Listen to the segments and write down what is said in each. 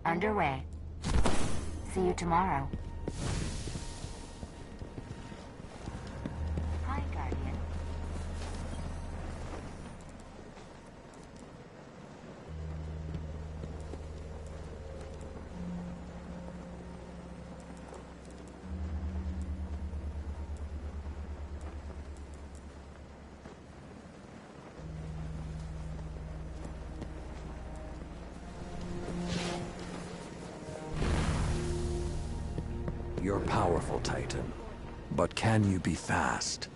Underway. See you tomorrow. Hi, Guardian. You're powerful, Titan. But can you be fast?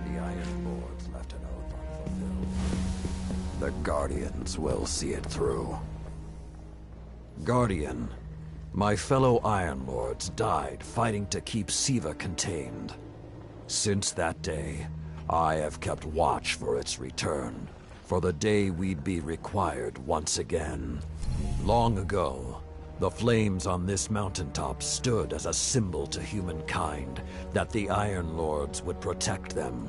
The Iron Lords left an oath unfulfilled. The Guardians will see it through. Guardian, my fellow Iron Lords died fighting to keep Siva contained. Since that day, I have kept watch for its return, for the day we'd be required once again. Long ago, the flames on this mountaintop stood as a symbol to humankind that the Iron Lords would protect them.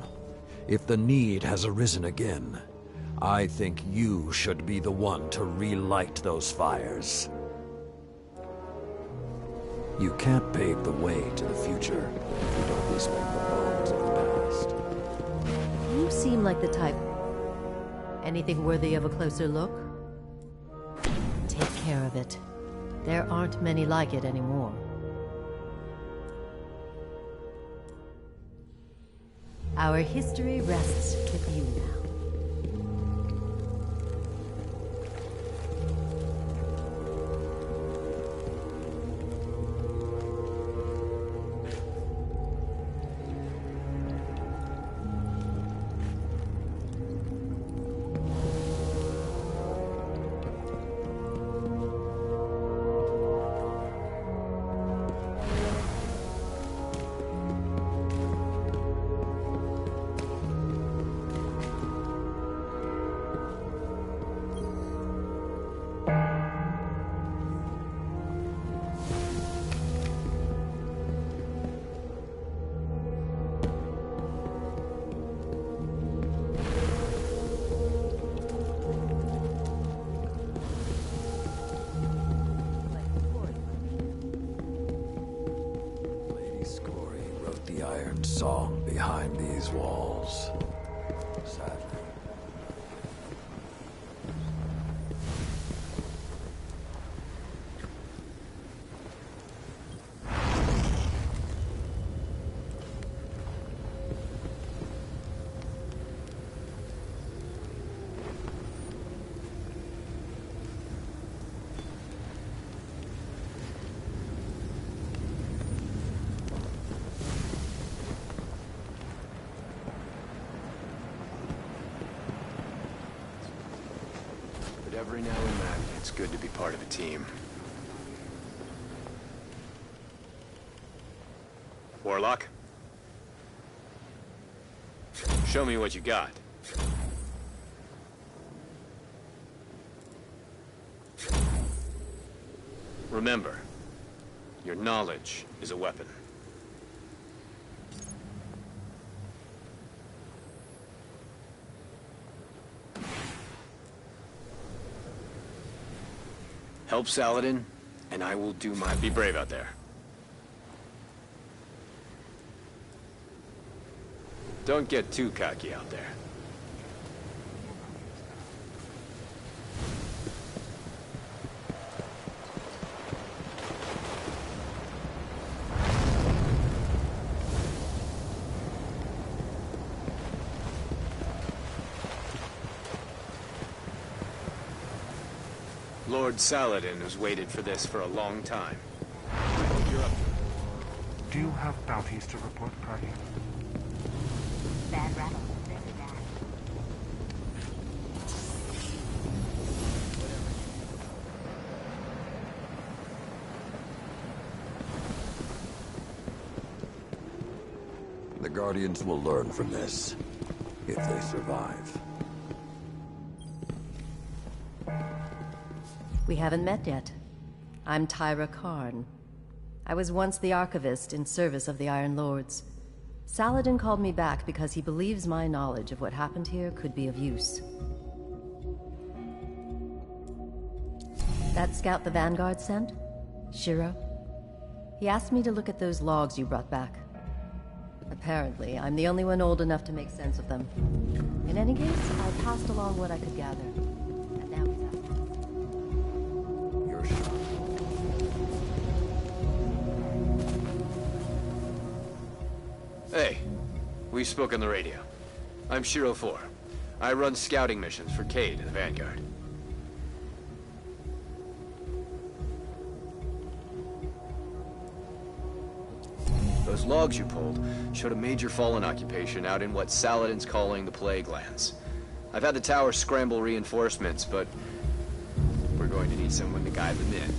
If the need has arisen again, I think you should be the one to relight those fires. You can't pave the way to the future if you don't respect the bones of the past. You seem like the type. Anything worthy of a closer look? Take care of it. There aren't many like it anymore. Our history rests with you now. Song behind these walls. Sadly. Every now and then, it's good to be part of a team. Warlock? Show me what you got. Remember, your knowledge is a weapon. Help Saladin, and I will do my... Be brave out there. Don't get too cocky out there. Lord Saladin has waited for this for a long time. I hope you're up to it. Do you have bounties to report, Guardian? Bad rattle. Very bad. The Guardians will learn from this, if they survive. We haven't met yet. I'm Tyra Karn. I was once the Archivist in service of the Iron Lords. Saladin called me back because he believes my knowledge of what happened here could be of use. That scout the Vanguard sent? Shiro? He asked me to look at those logs you brought back. Apparently, I'm the only one old enough to make sense of them. In any case, I passed along what I could gather. And now he's You're sure. Hey, we spoke on the radio. I'm Shiro 4. I run scouting missions for Cade and the Vanguard. Those logs you pulled showed a major Fallen occupation out in what Saladin's calling the Plague Lands. I've had the tower scramble reinforcements, but we're going to need someone to guide them in.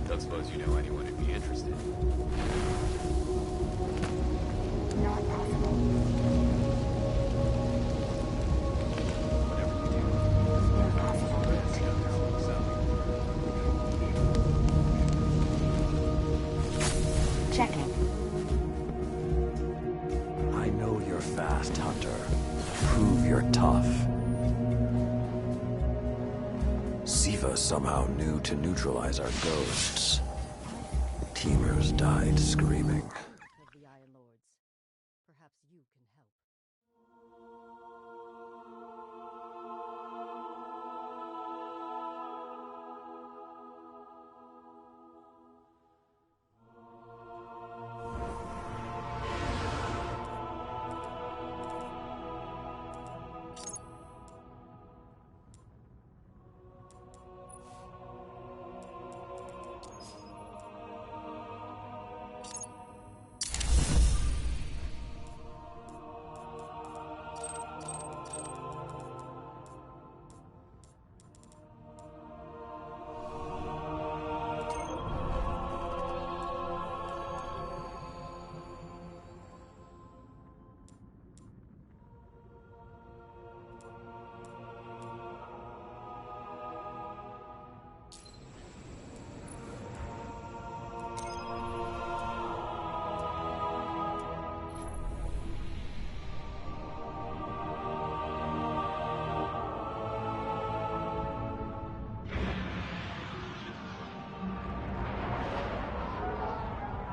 Don't suppose you know anyone who'd be interested. Not possible. Whatever you do, Impossible route. Checking. I know you're fast, Hunter. Prove you're tough. Siva somehow knew to neutralize our ghosts. Teamers died screaming. of the Iron Lords. Perhaps you can help.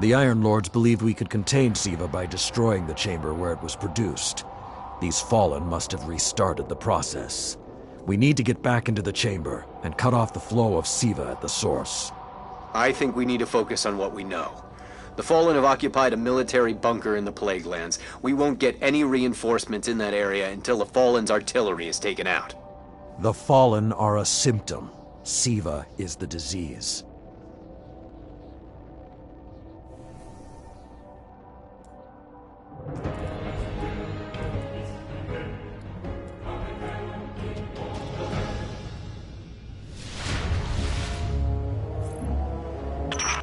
The Iron Lords believed we could contain Siva by destroying the chamber where it was produced. These Fallen must have restarted the process. We need to get back into the chamber and cut off the flow of Siva at the source. I think we need to focus on what we know. The Fallen have occupied a military bunker in the Plague Lands. We won't get any reinforcements in that area until the Fallen's artillery is taken out. The Fallen are a symptom. Siva is the disease.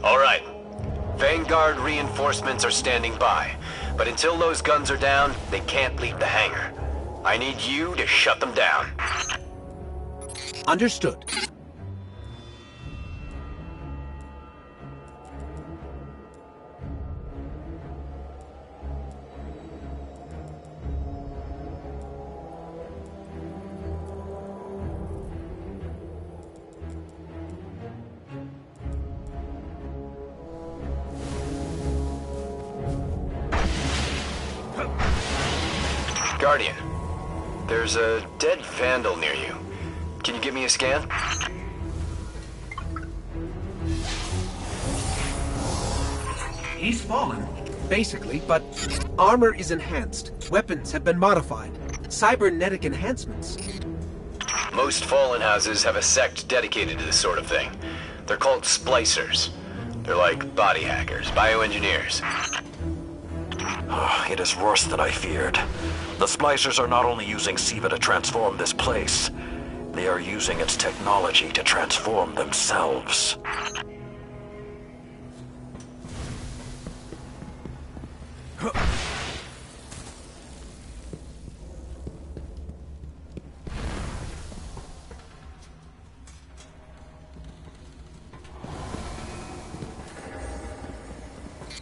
All right. Vanguard reinforcements are standing by. But until those guns are down, they can't leave the hangar. I need you to shut them down. Understood. Guardian, there's a dead Vandal near you. Can you give me a scan? He's fallen, basically, but armor is enhanced. Weapons have been modified. Cybernetic enhancements. Most Fallen houses have a sect dedicated to this sort of thing. They're called splicers. They're like body hackers, bioengineers. It is worse than I feared. The Splicers are not only using Siva to transform this place, they are using its technology to transform themselves.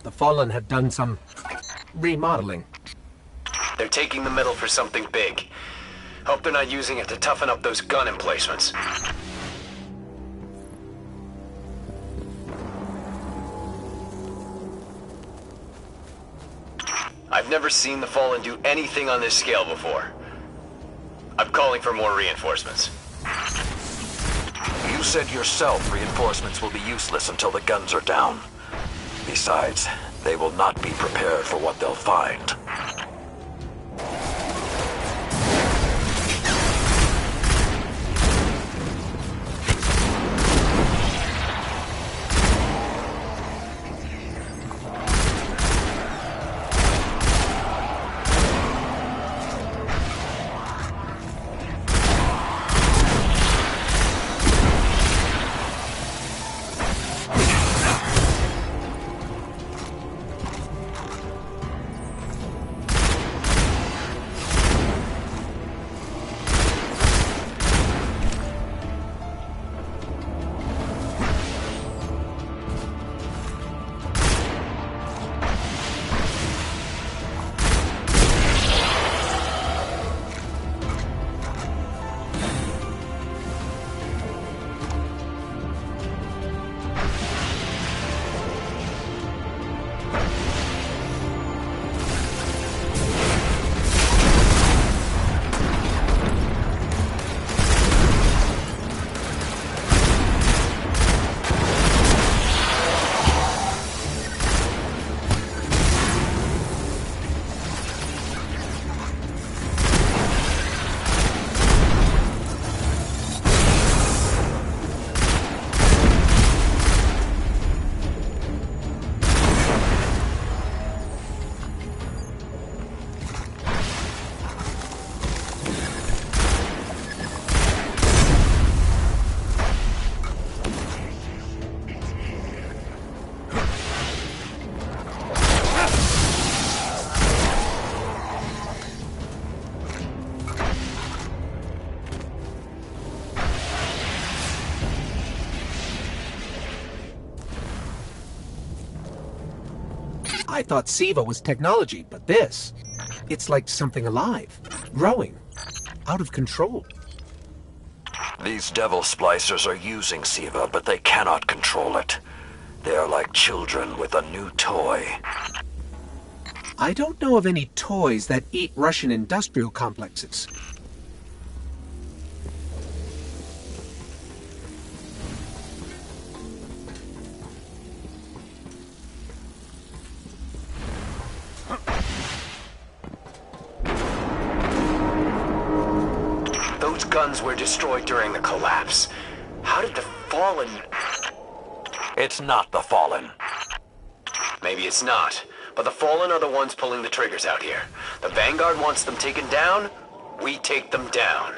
The Fallen have done some remodeling. They're taking the metal for something big. Hope they're not using it to toughen up those gun emplacements. I've never seen the Fallen do anything on this scale before. I'm calling for more reinforcements. You said yourself reinforcements will be useless until the guns are down. Besides, they will not be prepared for what they'll find. I thought SIVA was technology, but this... It's like something alive, growing, out of control. These devil splicers are using SIVA, but they cannot control it. They are like children with a new toy. I don't know of any toys that eat Russian industrial complexes. Those guns were destroyed during the collapse. How did the Fallen... It's not the Fallen. Maybe it's not, but the Fallen are the ones pulling the triggers out here. The Vanguard wants them taken down, we take them down.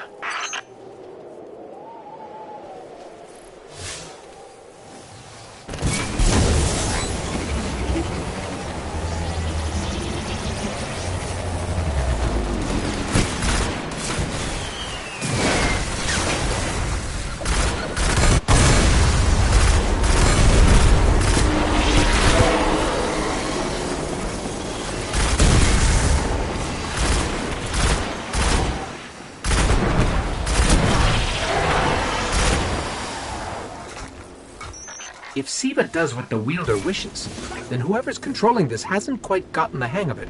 If SIVA does what the wielder wishes, then whoever's controlling this hasn't quite gotten the hang of it.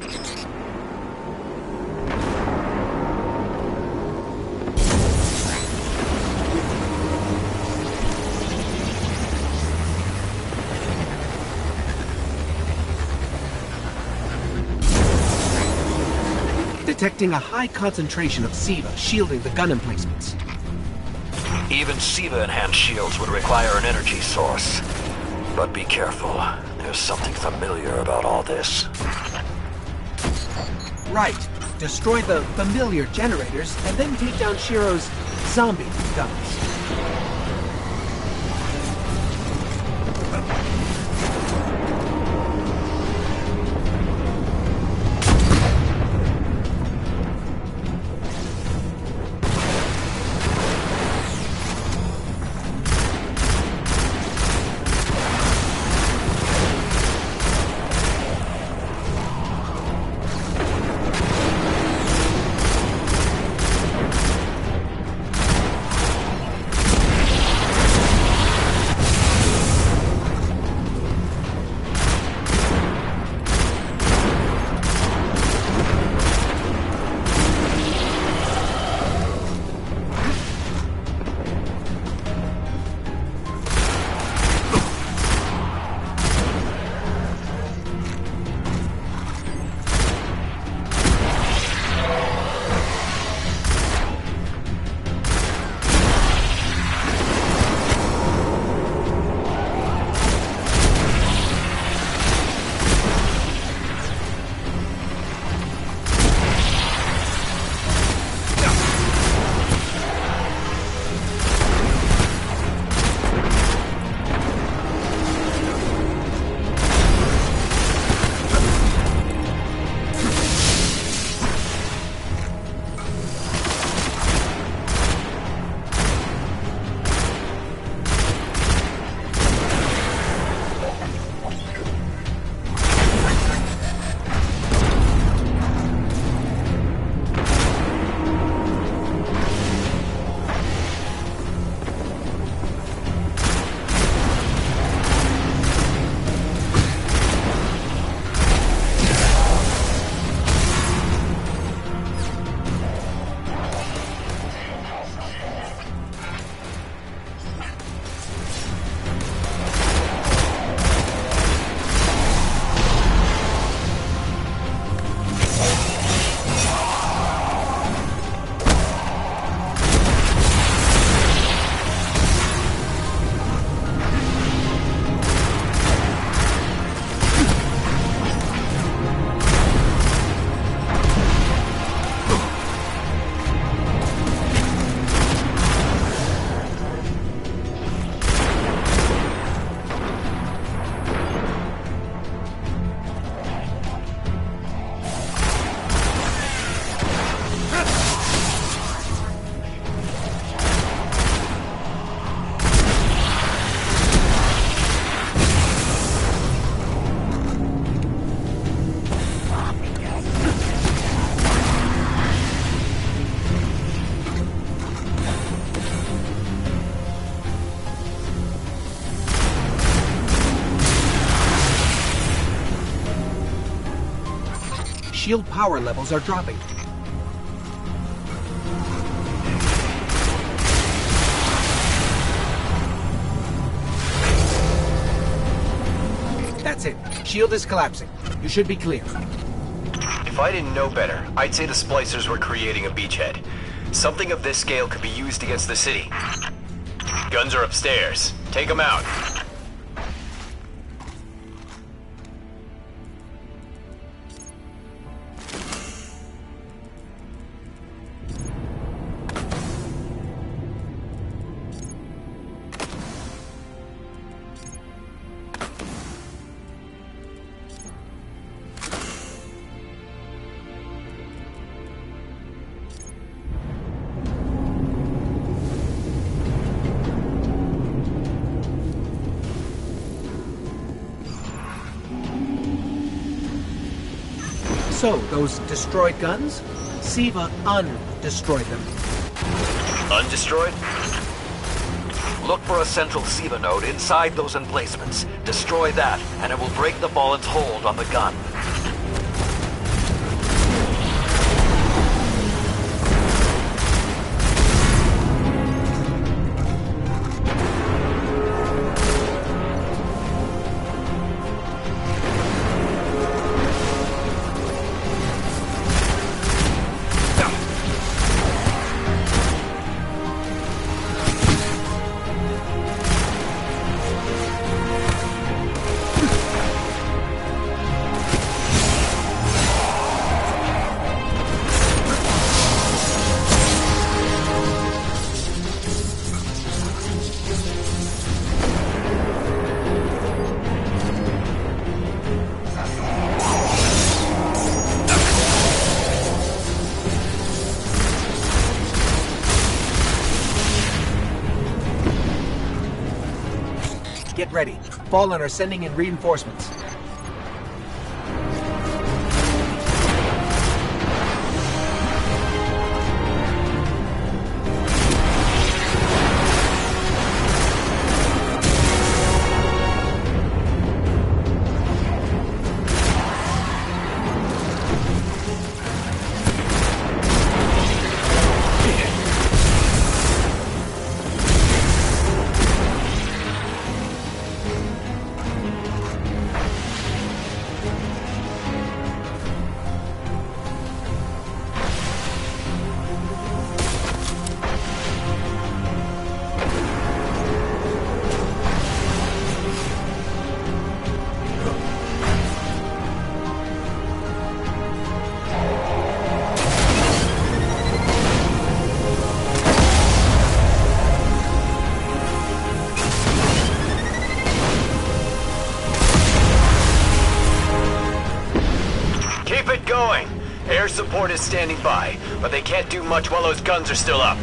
Detecting a high concentration of SIVA shielding the gun emplacements. Even SIVA-enhanced shields would require an energy source. But be careful. There's something familiar about all this. Right. Destroy the familiar generators, and then take down Shiro's zombie guns. shield power levels are dropping. That's it. Shield is collapsing. You should be clear. If I didn't know better, I'd say the splicers were creating a beachhead. Something of this scale could be used against the city. Guns are upstairs. Take them out. So, those destroyed guns? Siva undestroyed them. Undestroyed? Look for a central Siva node inside those emplacements. Destroy that, and it will break the Fallen's hold on the gun. Get ready. Fallen are sending in reinforcements. Air support is standing by, but they can't do much while those guns are still up.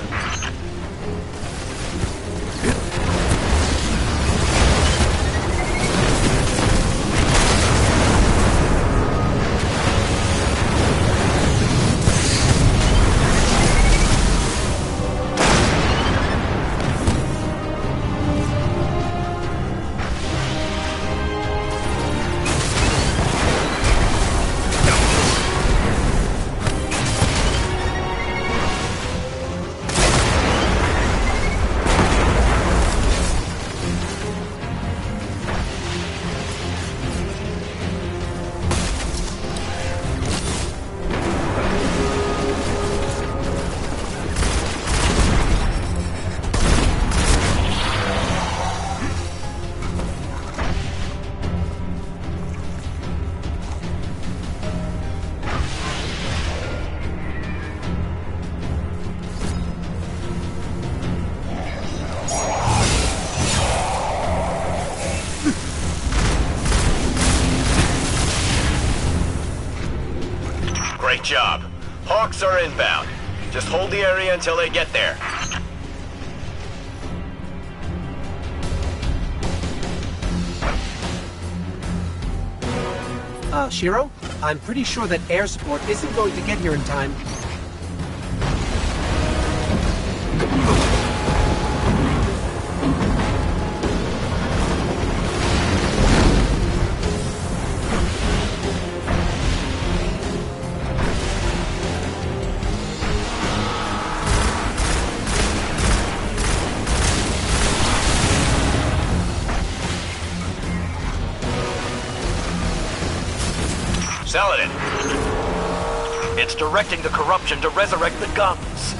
Great job. Hawks are inbound. Just hold the area until they get there. Shiro? I'm pretty sure that air support isn't going to get here in time. Saladin! It's directing the corruption to resurrect the guns.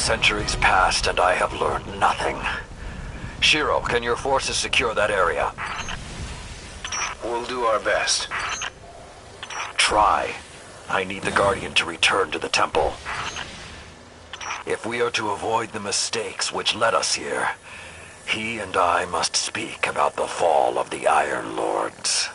Centuries passed and I have learned nothing. Shiro, can your forces secure that area? We'll do our best. Try. I need the Guardian to return to the temple. If we are to avoid the mistakes which led us here, he and I must speak about the fall of the Iron Lords.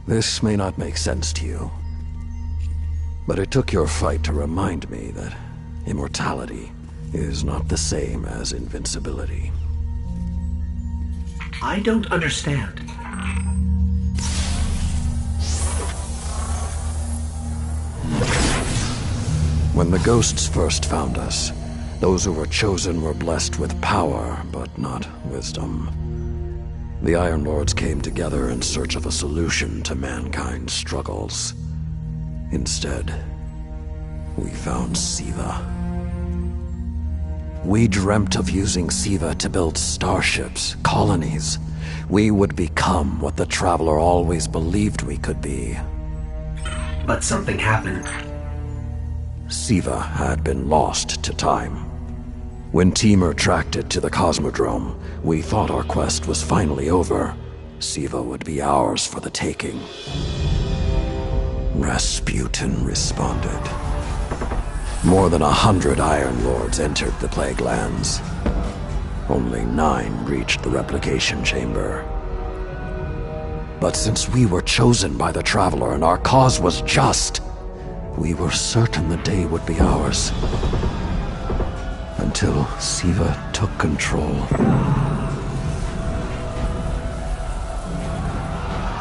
This may not make sense to you, but it took your fight to remind me that immortality is not the same as invincibility. I don't understand. When the ghosts first found us, those who were chosen were blessed with power, but not wisdom. The Iron Lords came together in search of a solution to mankind's struggles. Instead, we found Siva. We dreamt of using Siva to build starships, colonies. We would become what the Traveler always believed we could be. But something happened. Siva had been lost to time. When Temur tracked it to the Cosmodrome, we thought our quest was finally over. Siva would be ours for the taking. Rasputin responded. More than 100 Iron Lords entered the Plague Lands. Only 9 reached the replication chamber. But since we were chosen by the Traveler and our cause was just, we were certain the day would be ours. Until Siva took control.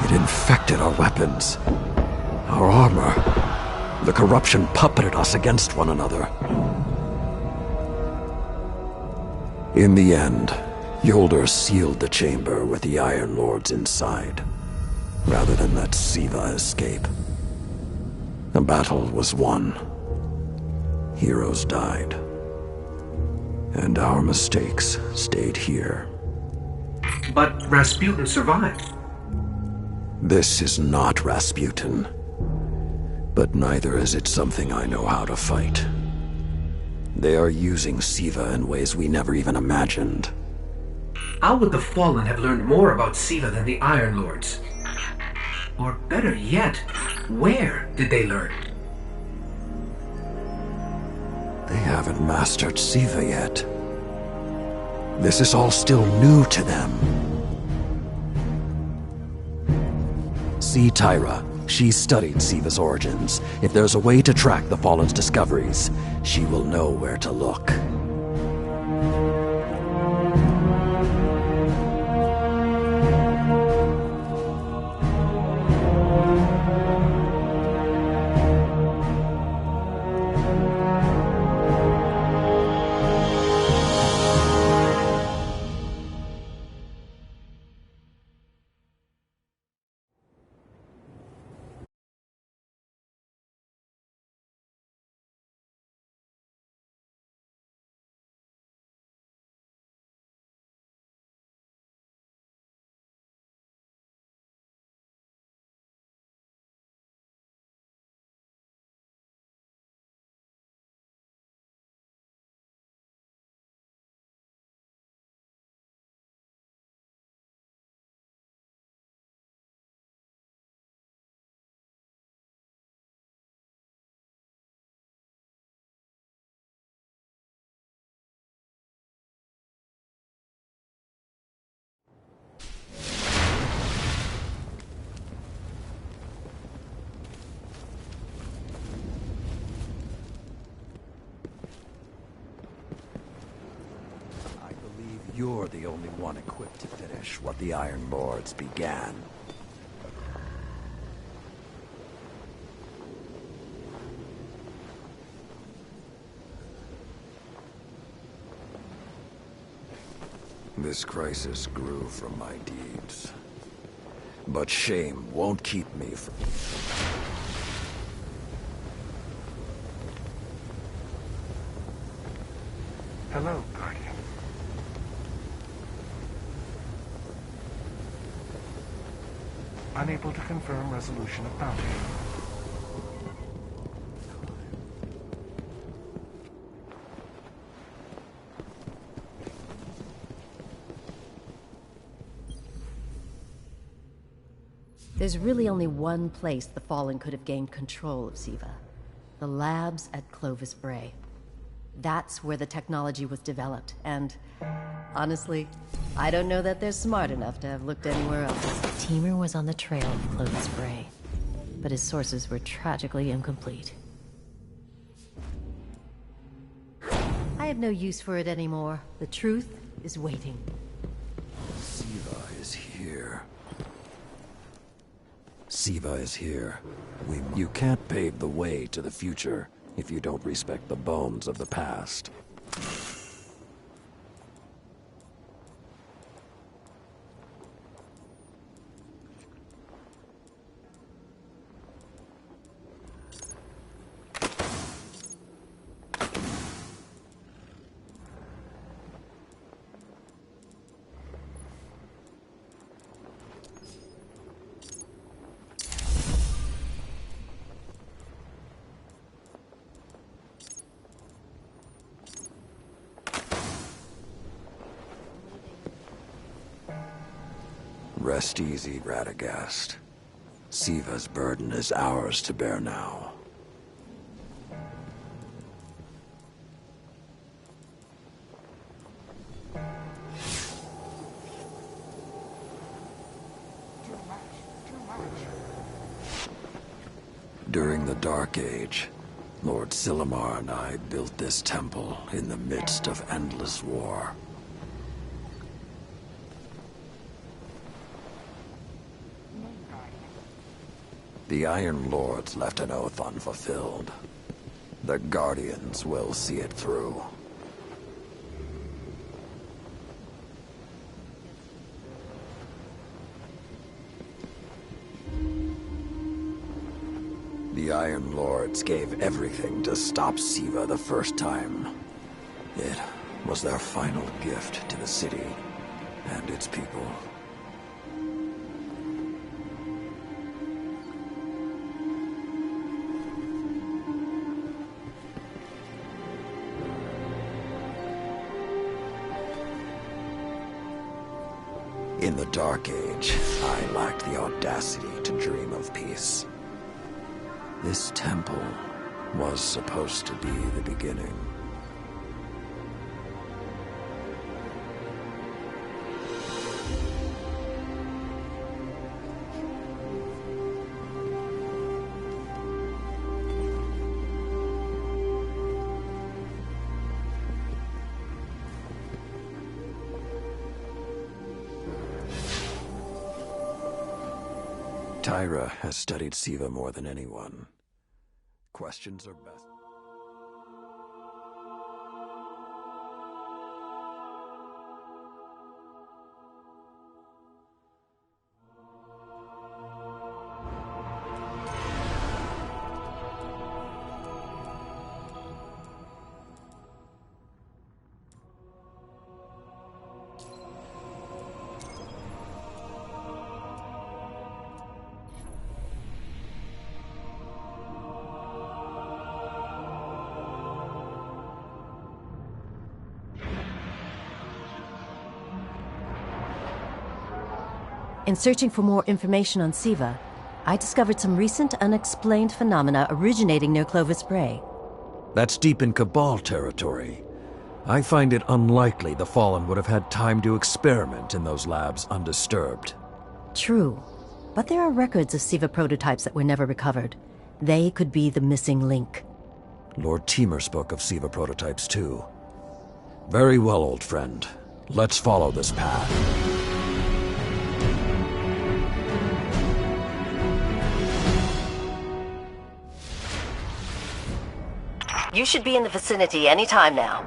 It infected our weapons, our armor. The corruption puppeted us against one another. In the end, Yolder sealed the chamber with the Iron Lords inside, rather than let Siva escape. The battle was won. Heroes died. And our mistakes stayed here. But Rasputin survived. This is not Rasputin. But neither is it something I know how to fight. They are using Siva in ways we never even imagined. How would the Fallen have learned more about Siva than the Iron Lords? Or better yet, where did they learn? They haven't mastered Siva yet. This is all still new to them. See Tyra. She studied Siva's origins. If there's a way to track the Fallen's discoveries, she will know where to look. You're the only one equipped to finish what the Iron Lords began. This crisis grew from my deeds. But shame won't keep me from... Hello, Guardian. Unable to confirm resolution of bounty. There's really only one place the Fallen could have gained control of Siva. The labs at Clovis Bray. That's where the technology was developed, and honestly, I don't know that they're smart enough to have looked anywhere else. Temur was on the trail of Clovis Bray, but his sources were tragically incomplete. I have no use for it anymore. The truth is waiting. Siva here. Siva is here. You can't pave the way to the future if you don't respect the bones of the past. Rest easy, Radagast. Siva's burden is ours to bear now. During the Dark Age, Lord Silumar and I built this temple in the midst of endless war. The Iron Lords left an oath unfulfilled. The Guardians will see it through. The Iron Lords gave everything to stop Siva the first time. It was their final gift to the city and its people. In the Dark Age, I lacked the audacity to dream of peace. This temple was supposed to be the beginning. Tyra has studied Siva more than anyone. Questions are best. In searching for more information on Siva, I discovered some recent unexplained phenomena originating near Clovis Bray. That's deep in Cabal territory. I find it unlikely the Fallen would have had time to experiment in those labs undisturbed. True, but there are records of Siva prototypes that were never recovered. They could be the missing link. Lord Teemer spoke of Siva prototypes too. Very well, old friend. Let's follow this path. You should be in the vicinity any time now.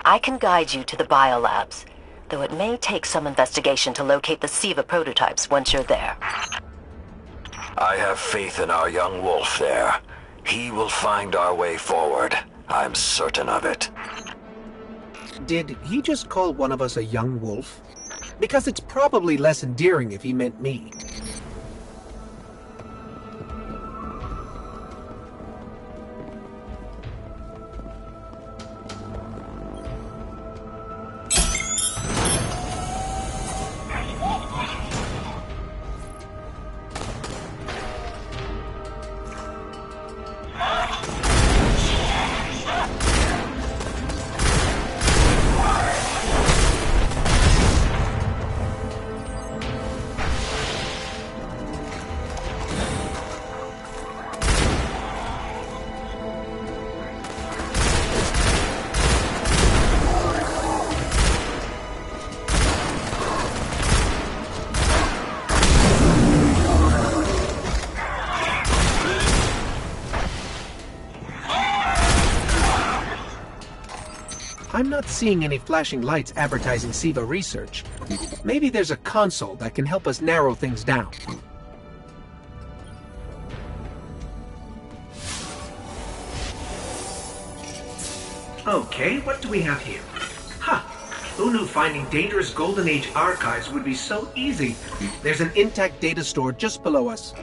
I can guide you to the biolabs, though it may take some investigation to locate the Siva prototypes once you're there. I have faith in our young wolf there. He will find our way forward. I'm certain of it. Did he just call one of us a young wolf? Because it's probably less endearing if he meant me. I'm not seeing any flashing lights advertising SIVA research. Maybe there's a console that can help us narrow things down. Okay, what do we have here? Ha! Who knew finding dangerous Golden Age archives would be so easy? There's an intact data store just below us.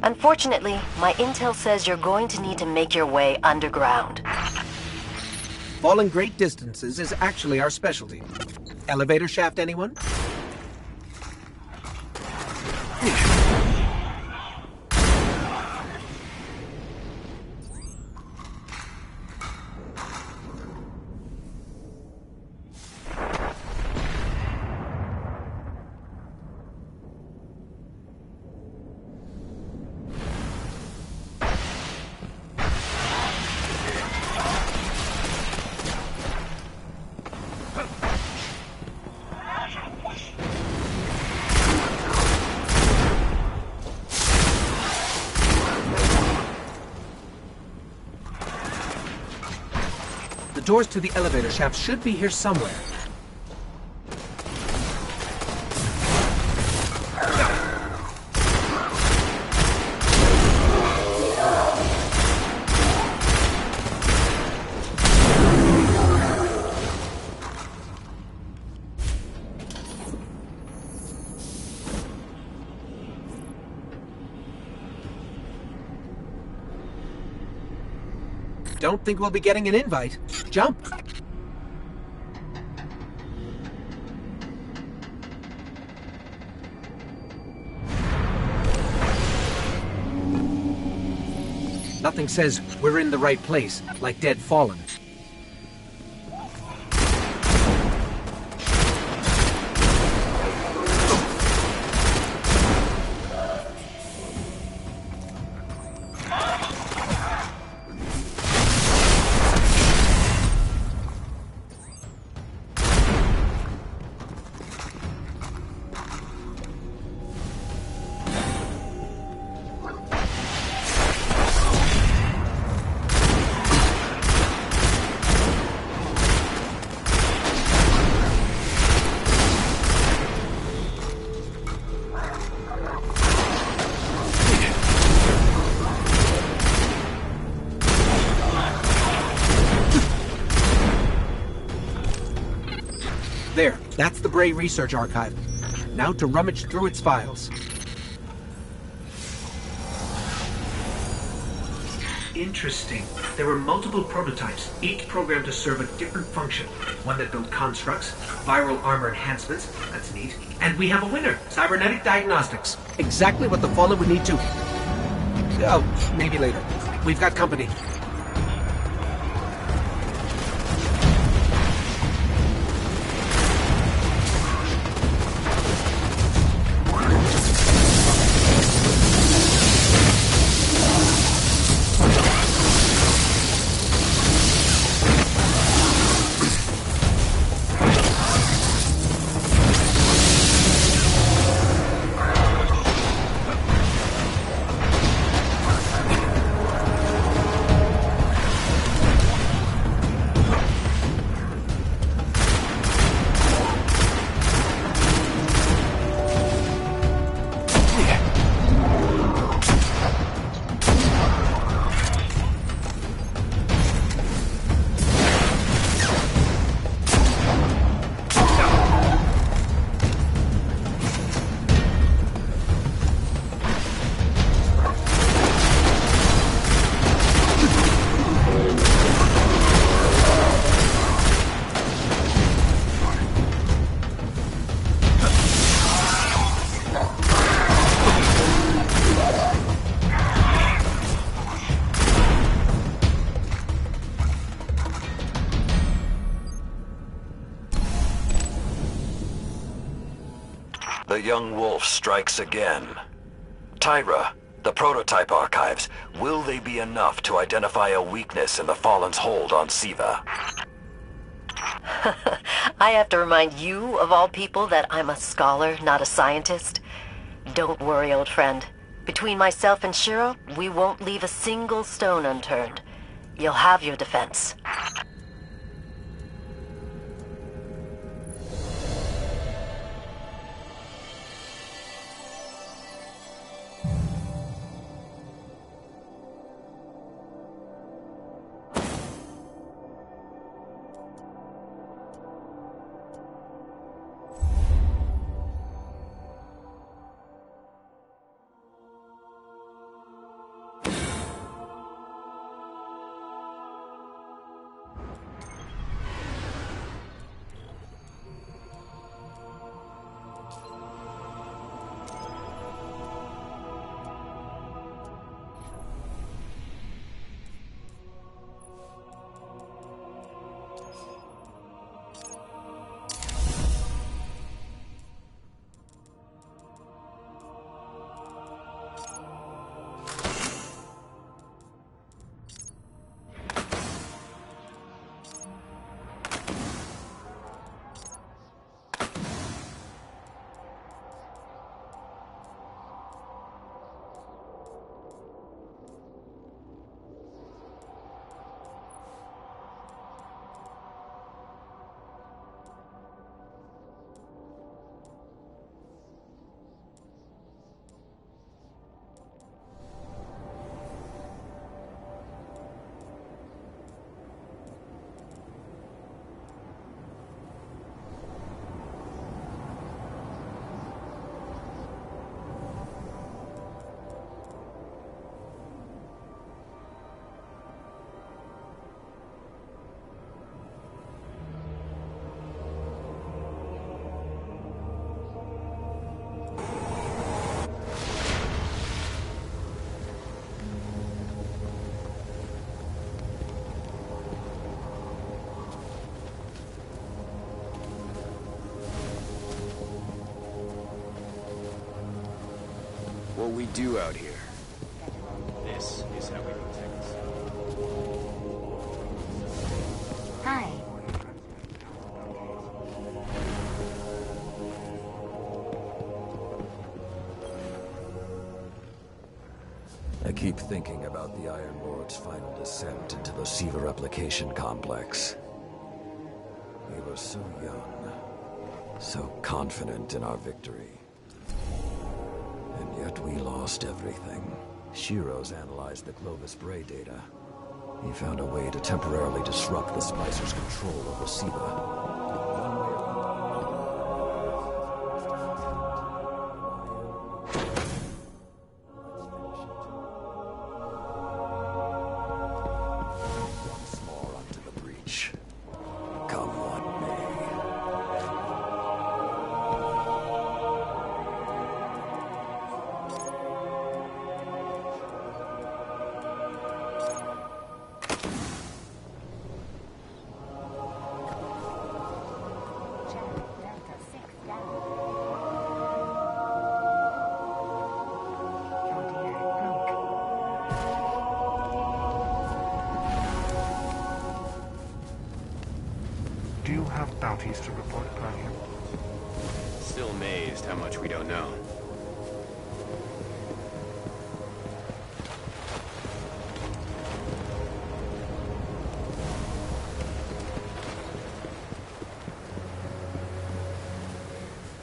Unfortunately, my intel says you're going to need to make your way underground. Falling great distances is actually our specialty. Elevator shaft, anyone? The doors to the elevator shaft should be here somewhere. Don't think we'll be getting an invite. Jump! Nothing says we're in the right place, like Dead Fallen. There, that's the Bray Research Archive. Now to rummage through its files. Interesting. There were multiple prototypes, each programmed to serve a different function. One that built constructs, viral armor enhancements, that's neat. And we have a winner, cybernetic diagnostics. Exactly what the Fallen would need to... Oh, maybe later. We've got company. The young wolf strikes again. Tyra, the prototype archives, will they be enough to identify a weakness in the Fallen's hold on Siva? I have to remind you, of all people, that I'm a scholar, not a scientist. Don't worry, old friend. Between myself and Shiro, we won't leave a single stone unturned. You'll have your defense. What we do out here. This is how we protect. Hi. I keep thinking about the Iron Lord's final descent into the Siva replication complex. We were so young, so confident in our victory. And yet we lost everything. Shiro's analyzed the Clovis Bray data. He found a way to temporarily disrupt the Splicer's control over Siva. One way or another. bridge. Come what may. Delta 6 down. Frontier broke. Do you have bounties to report, Guardian? Still amazed how much we don't know.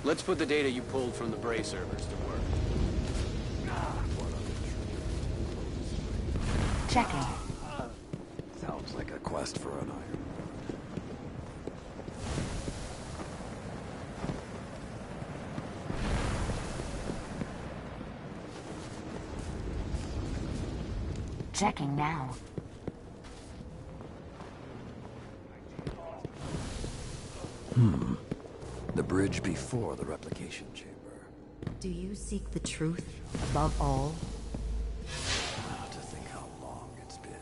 Let's put the data you pulled from the Bray servers to work. Checking. Sounds like a quest for an iron. Checking now. The bridge before the replication chamber. Do you seek the truth above all? To think how long it's been.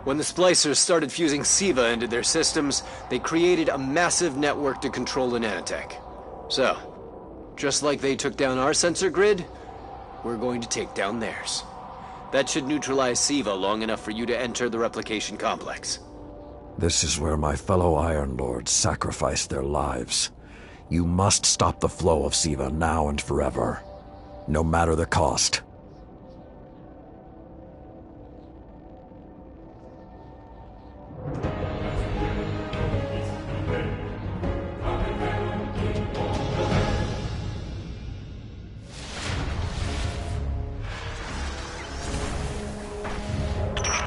When the splicers started fusing SIVA into their systems, they created a massive network to control the nanotech. So, just like they took down our sensor grid, we're going to take down theirs. That should neutralize SIVA long enough for you to enter the replication complex. This is where my fellow Iron Lords sacrificed their lives. You must stop the flow of SIVA now and forever, no matter the cost.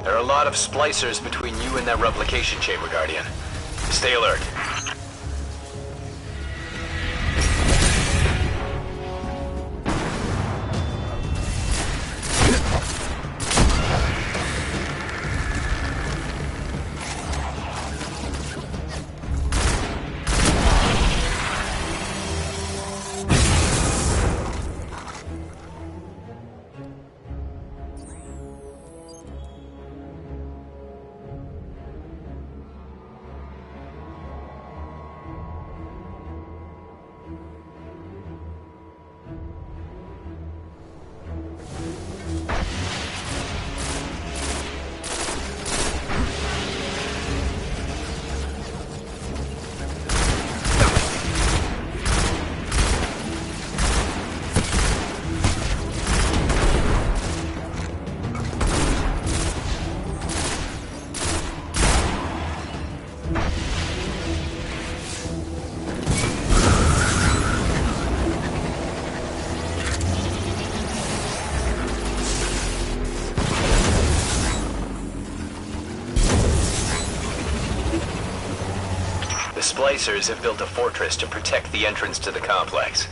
There are a lot of splicers between you and that replication chamber, Guardian. Stay alert. Splicers have built a fortress to protect the entrance to the complex.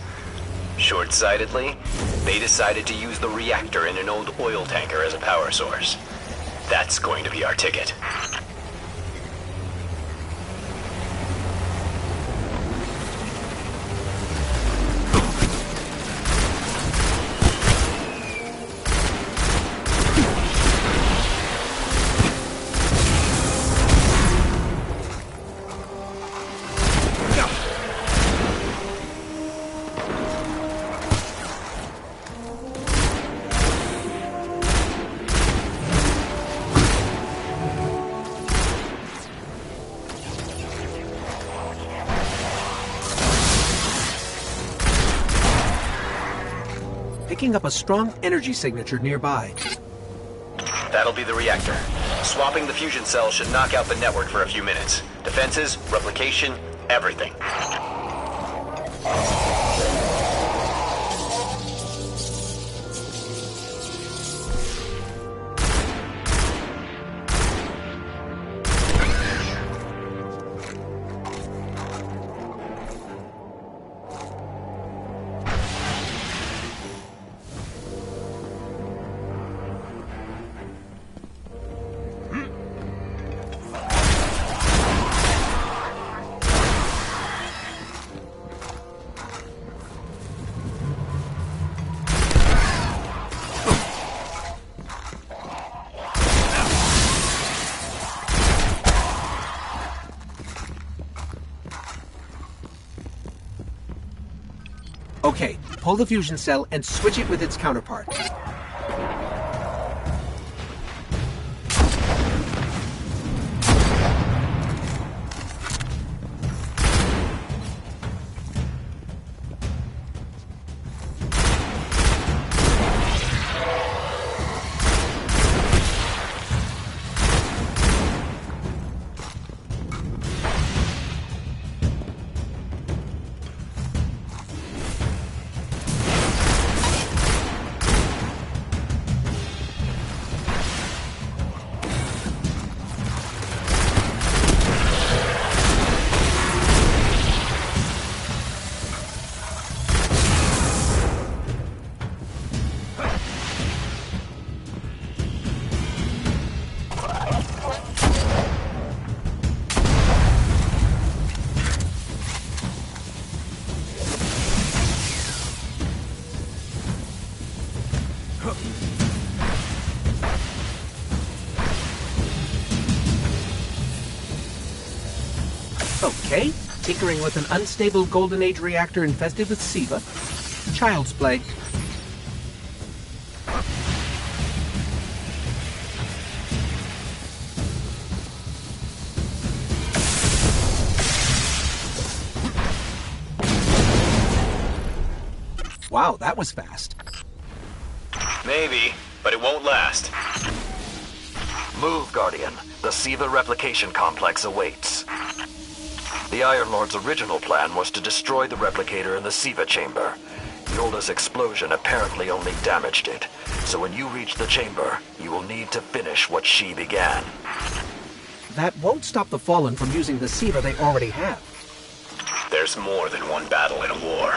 Short-sightedly, they decided to use the reactor in an old oil tanker as a power source. That's going to be our ticket. picking up a strong energy signature nearby. That'll be the reactor. Swapping the fusion cell should knock out the network for a few minutes. Defenses, replication, everything. Okay, pull the fusion cell and switch it with its counterpart. Okay, tinkering with an unstable Golden Age reactor infested with SIVA. Child's play. Wow, that was fast. Maybe, but it won't last. Move, Guardian. The SIVA replication complex awaits. The Iron Lord's original plan was to destroy the replicator in the SIVA chamber. Yolda's explosion apparently only damaged it. So when you reach the chamber, you will need to finish what she began. That won't stop the Fallen from using the SIVA they already have. There's more than one battle in a war.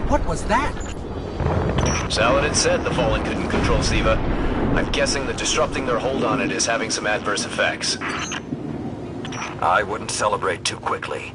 What was that? Saladin said the Fallen couldn't control SIVA. I'm guessing that disrupting their hold on it is having some adverse effects. I wouldn't celebrate too quickly.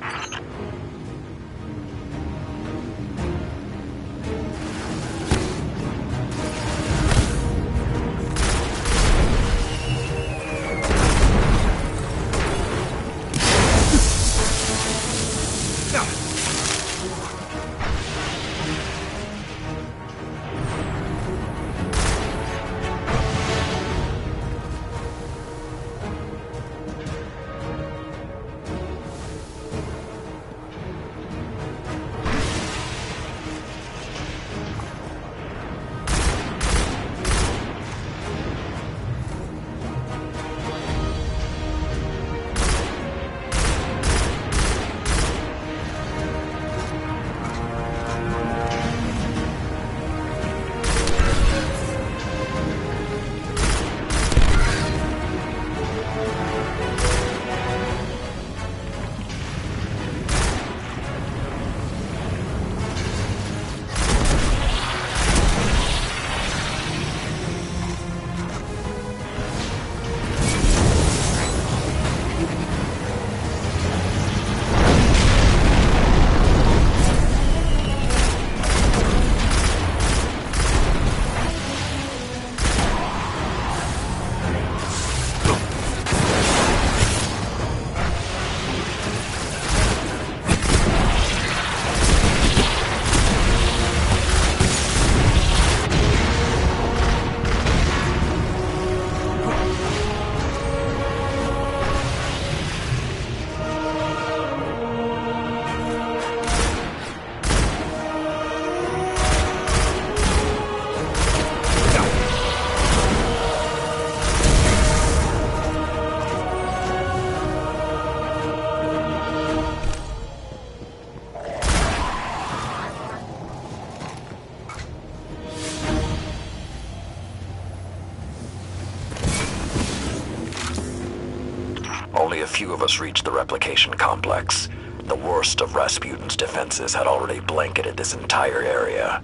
few of us reached the replication complex, the worst of Rasputin's defenses had already blanketed this entire area.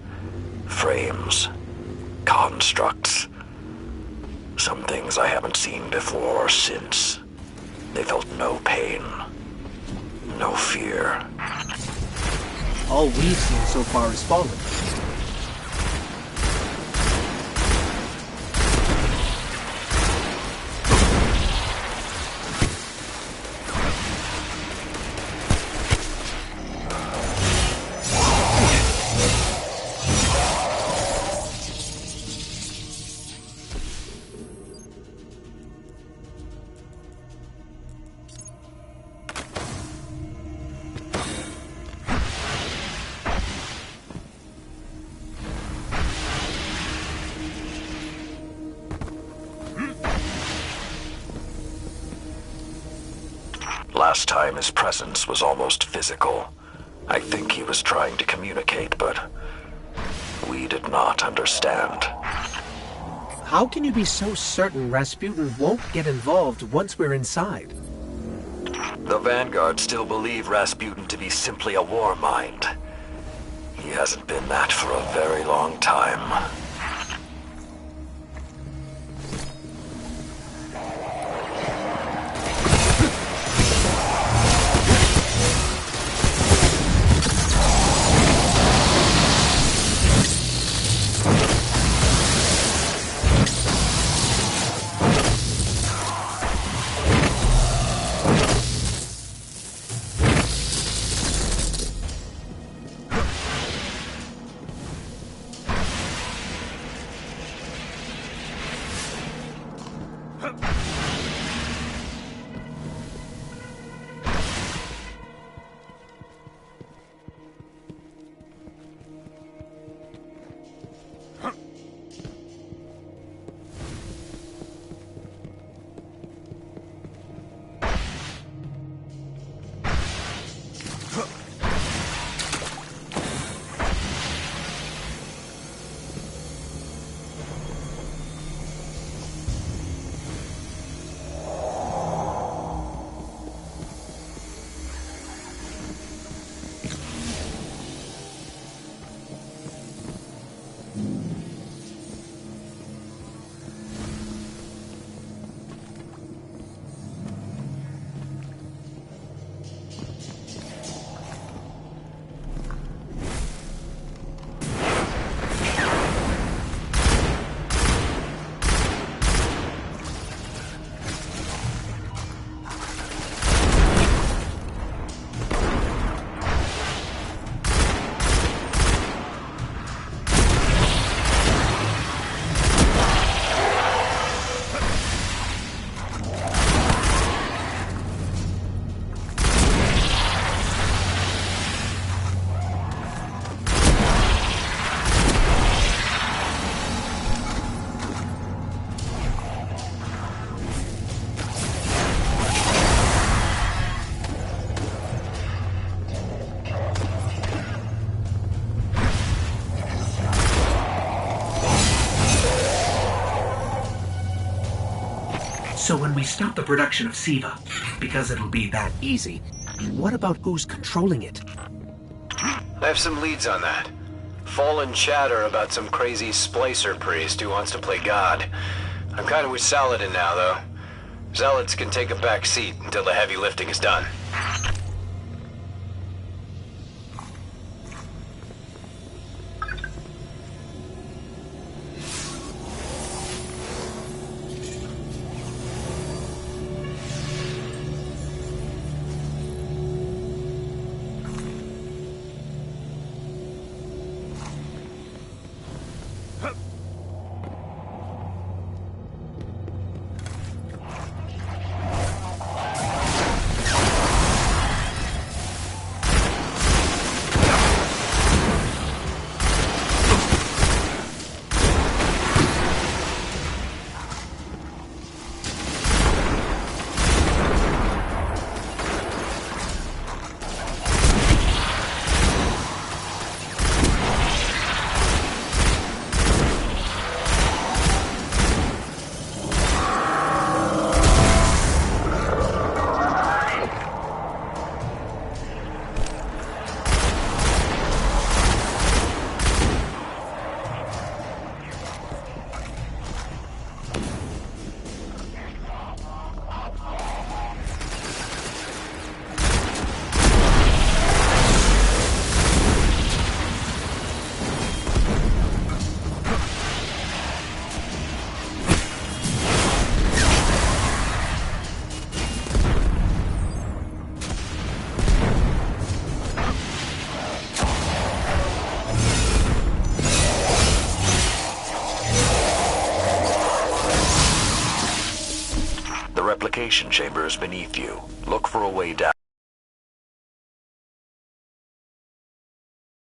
Frames. Constructs. Some things I haven't seen before or since. They felt no pain. No fear. All we've seen so far is falling. Last time his presence was almost physical. I think he was trying to communicate, but we did not understand. How can you be so certain Rasputin won't get involved once we're inside? The Vanguard still believe Rasputin to be simply a war mind. He hasn't been that for a very long time. So when we stop the production of SIVA, because it'll be that easy, what about who's controlling it? I have some leads on that. Fallen chatter about some crazy splicer priest who wants to play God. I'm kind of with Saladin now, though. Zealots can take a back seat until the heavy lifting is done. communication chambers beneath you. Look for a way down.